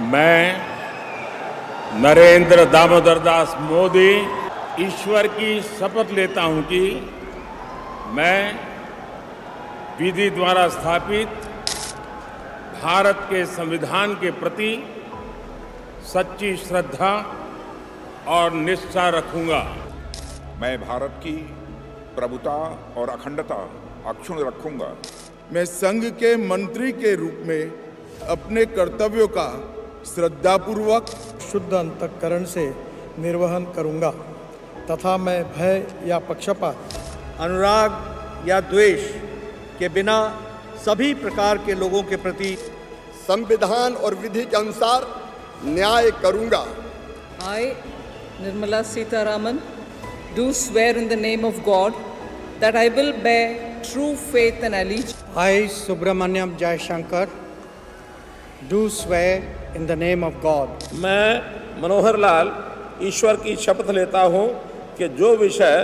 मैं नरेंद्र दामोदर दास मोदी ईश्वर की शपथ लेता हूं कि मैं विधि द्वारा स्थापित भारत के संविधान के प्रति सच्ची श्रद्धा और निष्ठा रखूंगा। मैं भारत की प्रभुता और अखंडता अक्षुण्ण रखूंगा। मैं संघ के मंत्री के रूप में अपने कर्तव्यों का श्रद्धापूर्वक शुद्ध अंतःकरण से निर्वहन करूंगा तथा मैं भय या पक्षपात, अनुराग या द्वेष के बिना सभी प्रकार के लोगों के प्रति संविधान और विधि के अनुसार न्याय करूंगा। I, Nirmala Sitharaman, do swear in the name of God that I will bear true faith and allegiance. I, Subramanyam Jaishankar, do swear in the name of God. मैं मनोहर लाल ईश्वर की शपथ लेता हूँ कि जो विषय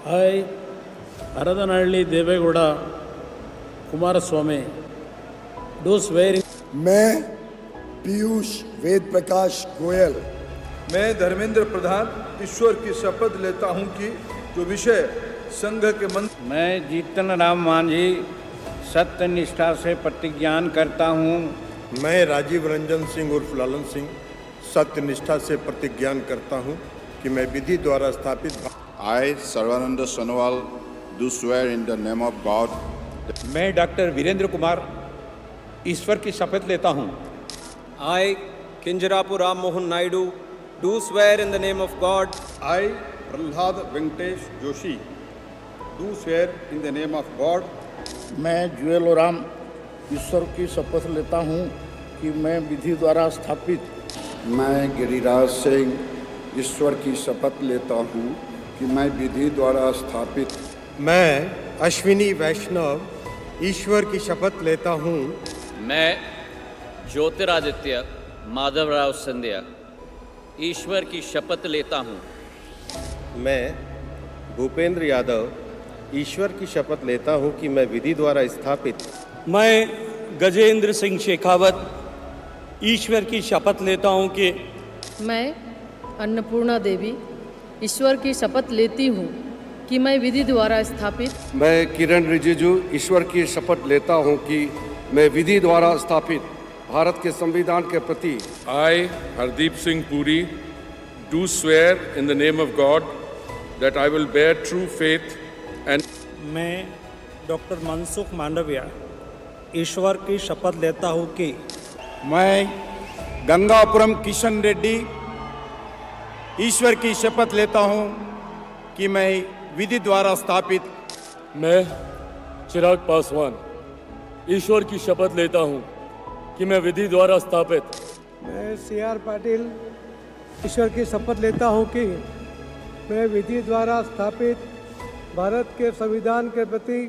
I, Hardanahalli Deve Gowda Kumaraswamy, do swear in मैं पीयूष वेद प्रकाश गोयल, मैं धर्मेंद्र प्रधान ईश्वर की शपथ लेता हूं कि जो विषय संघ के मंत्री मैं जीतन राम मांझी सत्य निष्ठा से प्रतिज्ञान करता हूँ। मैं राजीव रंजन सिंह उर्फ लालन सिंह सत्य निष्ठा से प्रतिज्ञान करता हूं कि मैं विधि द्वारा स्थापित I, Sarvananda Sonowal, do swear in the name of God. मैं डॉक्टर वीरेंद्र कुमार ईश्वर की शपथ लेता हूँ। I, Kinjarapu Ram Mohan Naidu, do swear in the name of God. I, Prahlad Venkatesh Joshi, do swear in the name of God. मैं जुएल ओराम ईश्वर की शपथ लेता हूँ कि मैं विधि द्वारा स्थापित मैं गिरिराज सिंह ईश्वर की शपथ लेता हूं कि मैं विधि द्वारा स्थापित मैं अश्विनी वैष्णव ईश्वर की शपथ लेता हूँ। मैं ज्योतिरादित्य माधवराव सिंधिया ईश्वर की शपथ लेता हूँ। मैं भूपेंद्र यादव ईश्वर की शपथ लेता हूँ कि मैं विधि द्वारा स्थापित मैं गजेंद्र सिंह शेखावत ईश्वर की शपथ लेता हूँ कि मैं अन्नपूर्णा देवी ईश्वर की शपथ लेती हूँ कि मैं विधि द्वारा स्थापित मैं किरण रिजिजू ईश्वर की शपथ लेता हूं कि मैं विधि द्वारा स्थापित भारत के संविधान के प्रति I, Hardeep Singh Puri, do swear in the name of God that I will bear true faith and मैं डॉक्टर मनसुख मांडविया ईश्वर की शपथ लेता हूँ कि मैं गंगापुरम किशन रेड्डी ईश्वर की शपथ लेता हूं कि मैं विधि द्वारा स्थापित मैं चिराग पासवान ईश्वर की शपथ लेता हूँ कि मैं विधि द्वारा स्थापित मैं CR पाटिल ईश्वर की शपथ लेता हूँ कि मैं विधि द्वारा स्थापित भारत के संविधान के प्रति